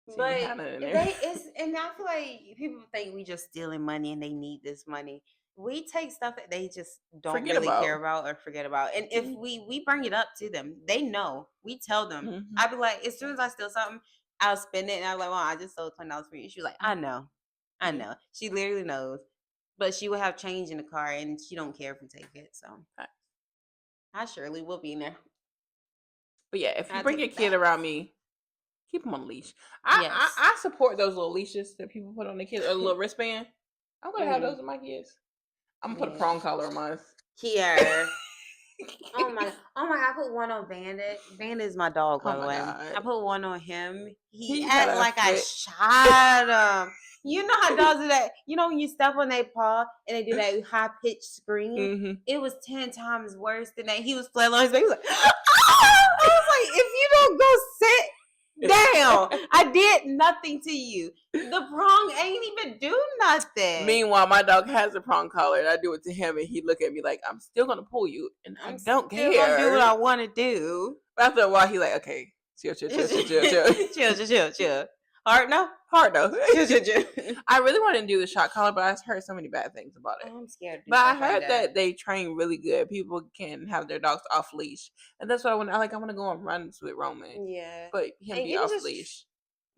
She didn't But have it in there. they it's and I feel like people think we just stealing money and they need this money. We take stuff that they just don't Forget really care about. about or forget about. And if we bring it up to them, they know. We tell them. Mm-hmm. I'd be like, as soon as I steal something, I'll spend it and I'm like, well, I just sold $20 for you. She's like, I know. I Yeah. know. She literally knows. But she will have change in the car and she don't care if we take it. So I surely will be in there. But yeah, if you I bring your take kid that. around me, keep them on a leash. Yes. I support those little leashes that people put on their kids, or a little wristband. I'm gonna have those Mhm. with my kids. I'm gonna put a Yeah. prong collar on mine. Here. Oh my God! I put one on Bandit. Bandit is my dog, Oh by the my way. god, I put one on him. He he had act a like I fit. shot him. You know how dogs do that? You know when you step on their paw and they do that high pitched scream? Mm-hmm. It was 10 times worse than that. He was flailing on his back. He was like, "Ah!" I was like, if you don't go sit down, I did nothing to you. The prong ain't even do nothing. Meanwhile, my dog has a prong collar, and I do it to him, and he look at me like I'm still gonna pull you, and I I'm don't still gonna do what care. I want to do. But after a while, he like, okay, chill. Chill. Hard no? Hard though. Chill. I really wanted to do the shot collar, but I heard so many bad things about it. Oh, I'm scared to do But I stuff like heard that. that they train really good. People can have their dogs off leash, and that's what I want. I want to go on runs with Roman, Yeah. but him And be you can off just leash.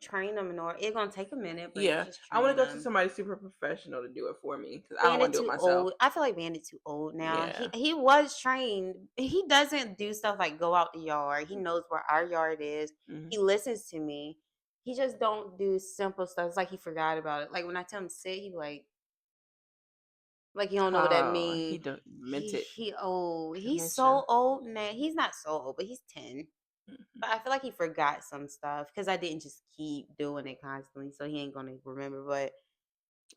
train them in order. It's gonna take a minute, but you Yeah, just I want train to go to them. somebody super professional to do it for me because I don't want Bandit to do it too myself. old. I feel like Bandit too old now. Yeah. He was trained. He doesn't do stuff like go out the yard. He knows where our yard is. Mm-hmm. He listens to me. He just don't do simple stuff. It's like he forgot about it. Like when I tell him sit, he like he don't know what that Oh, he means. meant it. He old. Dementia. He's so old now. He's not so old, but he's 10. But I feel like he forgot some stuff because I didn't just keep doing it constantly, so he ain't gonna remember. But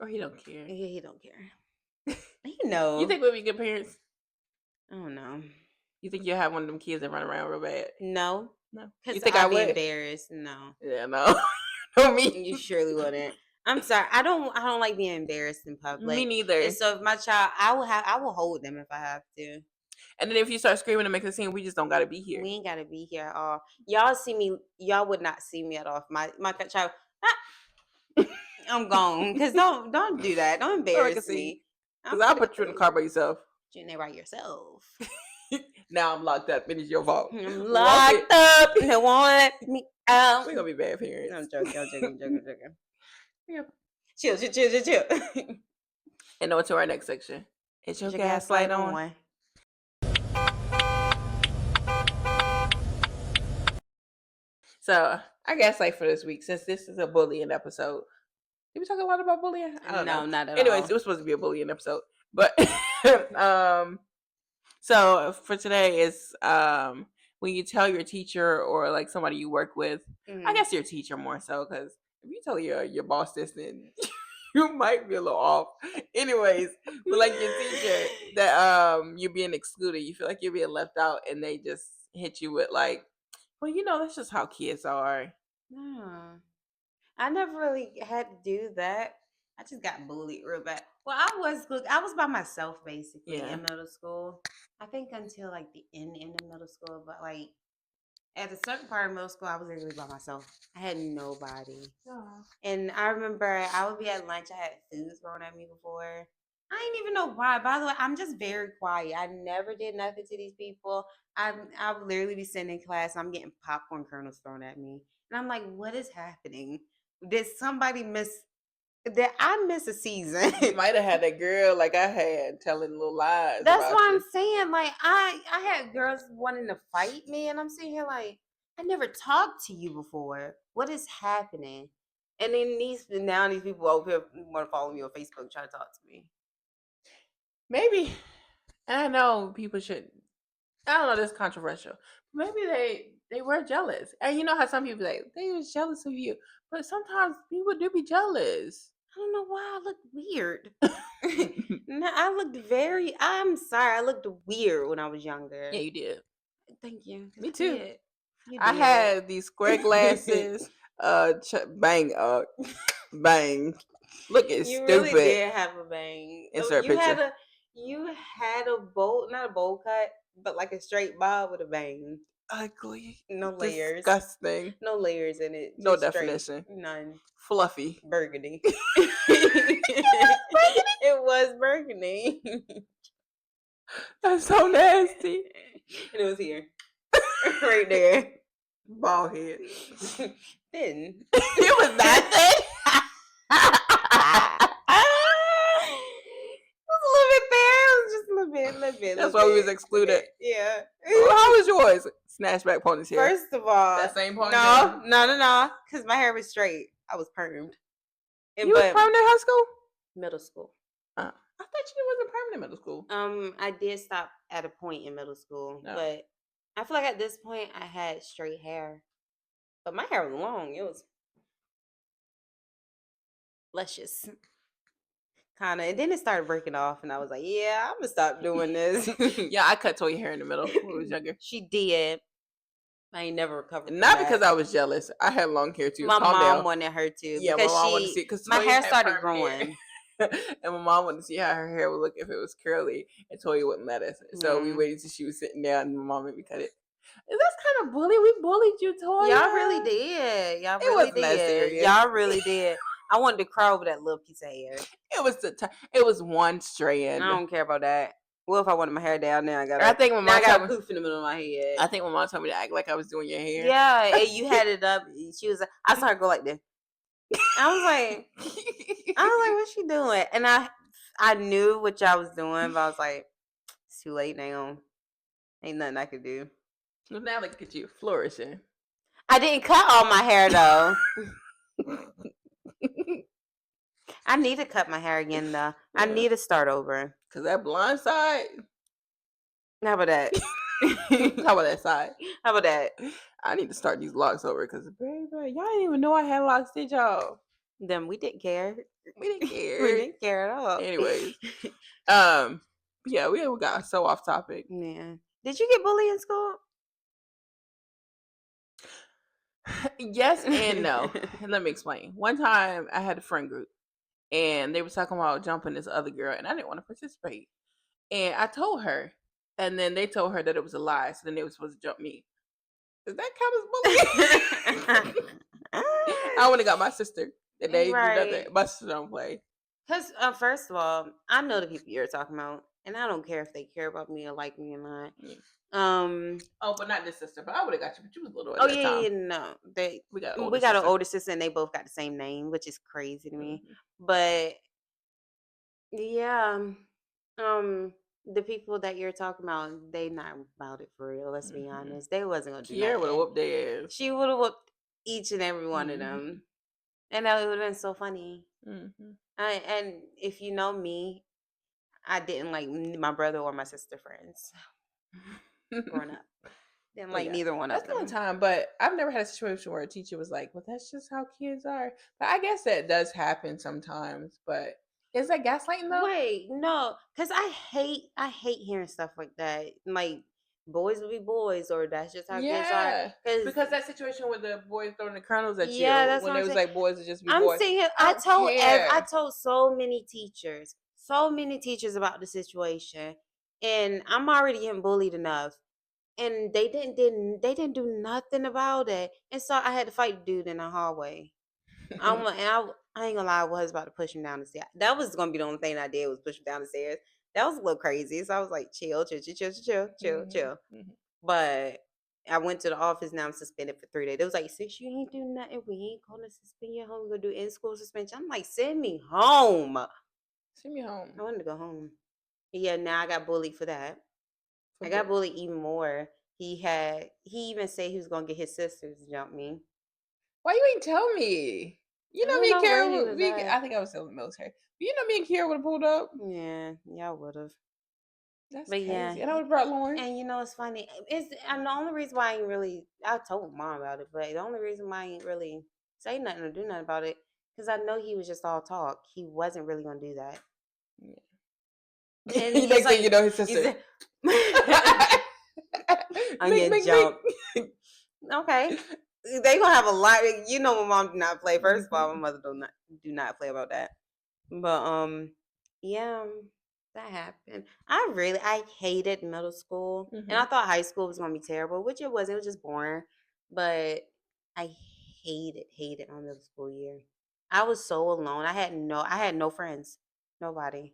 Or he don't care. yeah, he don't care. You think we'd be good parents? I don't know. You think you'll have one of them kids that run around real bad? No, No. You because think I I'd be would? embarrassed. No, Yeah, no. No, me. you surely wouldn't. I'm sorry. I don't like being embarrassed in Me public. neither. And so if my child, I will hold them if I have to. And then if you start screaming and make a scene, we just don't gotta be here. We ain't gotta be here at all. Y'all see me. Y'all would not see me at all. If my child. I'm gone. Cause don't do that. Don't So I can embarrass see. me. Because I'll put you in the car by yourself. You in there by yourself. Now I'm locked up and it's your fault. I'm locked up and they won't let me out. We're gonna be bad parents. I'm joking. I'm joking. Yeah. Chill. And on to our next section. Is your Your gaslight on? So our gaslight for this week, since this is a bullying episode. Did we talk a lot about bullying? I don't know. No, not at Anyways, all. it was supposed to be a bullying episode. But so for today is when you tell your teacher or like somebody you work with, I guess your teacher more so, because if you tell your boss this, then you might be a little off. Anyways, but like your teacher that you're being excluded, you feel like you're being left out, and they just hit you with like, well, that's just how kids are. No. I never really had to do that. I just got bullied real bad. Well, I was by myself basically in middle school. I think until like the end of middle school, but like at a certain part of middle school, I was literally by myself. I had nobody. Oh. And I remember I would be at lunch. I had food thrown at me before. I didn't even know why. By the way, I'm just very quiet. I never did nothing to these people. I would literally be sitting in class. I'm getting popcorn kernels thrown at me, and I'm like, "What is happening? Did somebody miss? Did I miss a season?" You might have had that girl like I had telling little lies. That's about what you. I'm saying. Like I had girls wanting to fight me, and I'm sitting here like, I never talked to you before. What is happening? And then these people over here want to follow me on Facebook, try to talk to me. Maybe, and I know people should. I don't know. This is controversial. Maybe they were jealous, and you know how some people say they was jealous of you, but sometimes people do be jealous. I don't know why I looked weird. No, I'm sorry, I looked weird when I was younger. Yeah, you did. Thank you. Me too. You I did. had these square glasses. Bang. Bang. Look, it's You stupid. really did have a bang. Insert picture. You had a bowl, not a bowl cut, but like a straight bob with a bang. Ugly. No layers. Disgusting. No layers in it. No Just definition. Straight. None. Fluffy. Burgundy. It was burgundy. That's so nasty. And it was here. Right there. Bald head. Thin. It was not thin. It was a little bit there. It was just a little bit. That's why we was excluded. Yeah. Well, how was yours? Snatchback ponytail. First of all, that same ponytail. No. Because my hair was straight. I was permed. You was permed in high school? Middle school. I thought you wasn't permed in middle school. I did stop at a point in middle school, but I feel like at this point I had straight hair. But my hair was long. It was luscious. Kind of. And then it started breaking off, and I was like, yeah, I'm going to stop doing this. Yeah, I cut Toiya hair in the middle when I was younger. She did. I ain't never recovered. Not because I was jealous. I had long hair too. My mom wanted her to. Yeah, my mom wanted to see it because my hair started growing. And my mom wanted to see how her hair would look if it was curly, and Toiya wouldn't let us. So we waited till she was sitting down, and my mom made me cut it. That's kind of bully. We bullied you, Toiya. Y'all really did. Y'all really did. Y'all really did. I wanted to cry over that little piece of hair. It was one strand. I don't care about that. Well, if I wanted my hair down now, I got a poof in the middle of my head. I think my mom told me to act like I was doing your hair. Yeah, and you had it up. She was. I saw her go like this. I was like, what's she doing? And I knew what y'all was doing, but I was like, it's too late now. Ain't nothing I could do. Well, now look at you flourishing. I didn't cut all my hair though. I need to cut my hair again though. I need to start over. Cause that blonde side. How about that? How about that side? How about that? I need to start these locks over because, baby, y'all didn't even know I had locks, did y'all? Then we didn't care. We didn't We care. didn't care at all. Anyways, um, yeah, we got so off topic. Yeah. Did you get bullied in school? Yes and no. And let me explain. One time I had a friend group and they were talking about jumping this other girl and I didn't want to participate. And I told her, and then they told her that it was a lie, so then they were supposed to jump me. Does that count as bullying? I would have got my sister. And they do nothing. Right. My sister don't play. Because, first of all, I know the people you're talking about, and I don't care if they care about me or like me or not. Yeah. Um. Oh, but not this sister. But I would have got you. But you was little at Oh that yeah, yeah, time. no. We got an older We got an sister. older sister, and they both got the same name, which is crazy to me. Mm-hmm. But yeah, the people that you're talking about, they not about it for real. Let's be Mm-hmm. honest. They wasn't gonna do Kiera would have nothing. whooped their ass. She would have whooped each and every one of Mm-hmm. them, and that would have been so funny. Mm-hmm. And if you know me, I didn't like my brother or my sister friends growing up. Didn't But like yeah, neither one that's of the only them. time. But I've never had a situation where a teacher was like, "Well, that's just how kids are." But I guess that does happen sometimes. But is that gaslighting though? Wait, no, because I hate hearing stuff like that. Like boys will be boys, or that's just how kids are. Yeah, Because because that situation with the boys throwing the kernels at yeah, you that's when what it I'm was saying. like boys would just be I'm boys. saying I don't I care. told so many teachers about the situation, and I'm already getting bullied enough, and they didn't do nothing about it, and so I had to fight the dude in the hallway. I ain't gonna lie, I was about to push him down the stairs. That was gonna be the only thing I did was push him down the stairs. That was a little crazy, so I was like, chill, chill, chill, chill, chill, chill, Mhm, chill. mhm. But I went to the office. Now I'm suspended for 3 days. It was like, sis, you ain't do nothing. We ain't gonna suspend you home. We're gonna do in school suspension. I'm like, send me home. I Send me home wanted to go home. Yeah, now I got bullied for that. for I got what? bullied even more. He even said he was gonna get his sisters to jump me. Why you ain't tell me? You I know don't me and know where Kara. he was I at. think I was still in the military. But you know me and Kara would have pulled up. Yeah, y'all would have. That's But yeah, crazy. And I would have brought Lauren. and you know it's funny. And the only reason why I ain't really I told mom about it, but the only reason why I ain't really say nothing or do nothing about it because I know he was just all talk. He wasn't really gonna do that. Yeah. And he's Next thing you like, know, his he sister. said, "I'm Mink, getting mink, jumped." mink. Okay, they gonna have a lot. You know, my mom do not play. First of all, my Mhm, mother do not play about that. But yeah, that happened. I hated middle school, and I mhm. thought high school was gonna be terrible, which it wasn't. It was just boring. But I hated my middle school year. I was so alone. I had no friends, nobody.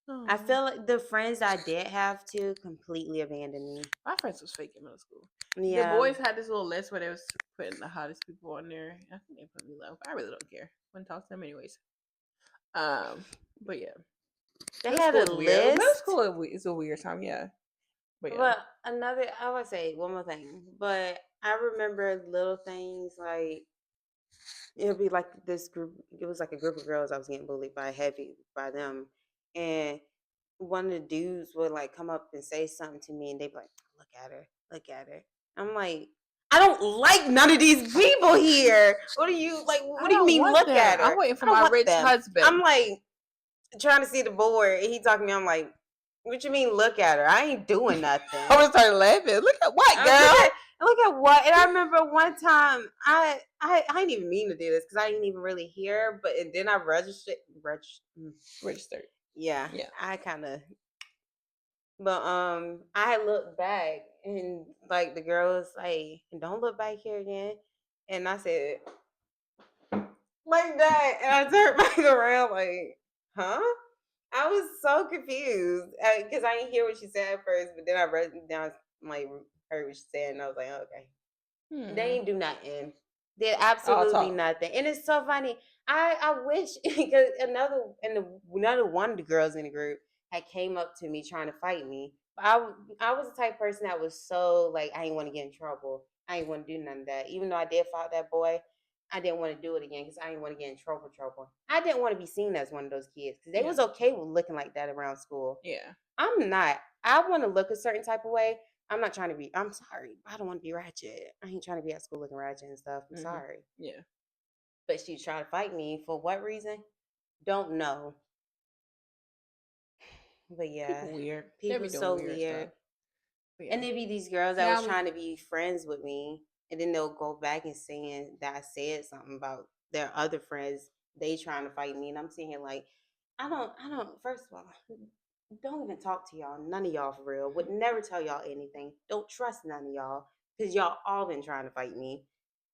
I Aw. feel like the friends I did have to completely abandoned me. My friends was fake in middle school. The Yeah, boys had this little list where they was putting the hottest people on there. I think they put me low. I really don't care. Wouldn't talk to them anyways. But yeah, they middle had school a is weird. Middle list. school is a weird time. Yeah, but yeah. But I would say one more thing. But I remember little things like it would be like this group. It was like a group of girls. I was getting bullied by them, and one of the dudes would like come up and say something to me, and they'd be like, "Look at her, look at her." I'm like, I don't like none of these people here. What do you like? I What do you don't mean, want look them. at I'm her? waiting I for don't my want rich them. I'm husband. like trying to see the board, and he talking to me. I'm like, what you mean, look at her? I ain't doing I nothing. was starting laughing. Look at what, Look girl? at what. And I remember one time I didn't even mean to do this because I didn't even really hear, but and then I Registered. yeah, Yeah. I kind of. But I looked back and like the girl was like, "Don't look back here again," and I said like that, and I turned back around like, "Huh?" I was so confused because I didn't hear what she said at first, but then I read it down, like heard what she said, and I was like, oh, "Okay." They Hmm. ain't do nothing. Did I'll absolutely talk. nothing. And it's so funny. I wish because another one of the girls in the group had came up to me trying to fight me. But I was the type of person that was so like I didn't want to get in trouble. I didn't want to do none of that. Even though I did fight that boy, I didn't want to do it again because I didn't want to get in trouble. I didn't want to be seen as one of those kids because they Yeah. was okay with looking like that around school. Yeah. I'm not. I want to look a certain type of way, I'm not trying to be. I'm sorry. I don't want to be ratchet. I ain't trying to be at school looking ratchet and stuff. I'm Mm-hmm. sorry. Yeah. But she tried to fight me for what reason? Don't know. But yeah, People weird. They people be doing so weird weird. stuff. But yeah. And there be these girls that was Now, trying to be friends with me, and then they'll go back and saying that I said something about their other friends. They trying to fight me, and I'm sitting here like, I don't. First of all, don't even talk to y'all. None of y'all for real. Would never tell y'all anything. Don't trust none of y'all because y'all all been trying to fight me.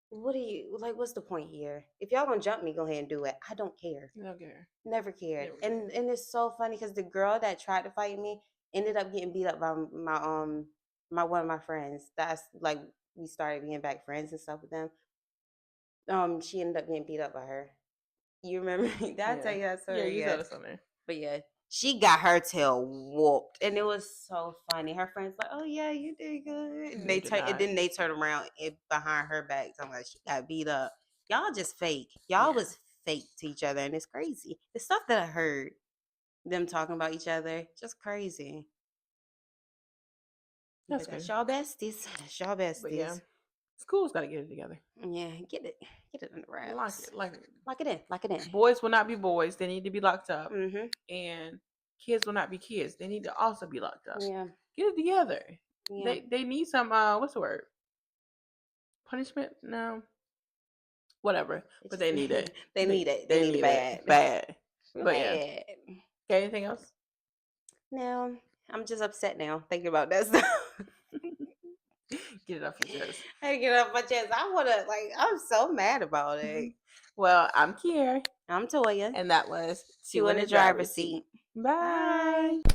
What are you like? What's the point here? If y'all gonna jump me, go ahead and do it. I don't care. you don't care. Never cared. Never care. And it's so funny because the girl that tried to fight me ended up getting beat up by my one of my friends. That's like we started being back friends and stuff with them. She ended up getting beat up by her. You remember? Did I tell Yeah. you that Yeah, story? you Yeah. told us on there. But yeah, she got her tail whooped, and it was so funny. Her friends like, "Oh yeah, you did good." And You they did turn, and not. then they turn around and behind her back, talking like she got beat up. Y'all just fake. Y'all Yeah. was fake to each other, and it's crazy. The stuff that I heard them talking about each other, just crazy. That's But that's crazy. y'all besties. That's y'all But yeah, besties. school's got to get it together. Yeah, get it in the Lock wraps. it. Like, Lock it in. Lock it in. boys will not be boys. They need to be locked up. Mm-hmm. And kids will not be kids. They need to also be locked up. Yeah. Get it together. Yeah. They need some, what's the word? Punishment? No. Whatever. It But just they need it. they need it. They They need it need it. bad. Bad. But yeah. Bad. Okay, anything else? No, I'm just upset now thinking about that stuff. Get it off your chest. I get off my chest. I wanna like. I'm so mad about it. Well, I'm Kier. I'm Toya. And that was Two Two in in the the driver's Driver's Seat. seat. Bye. Bye.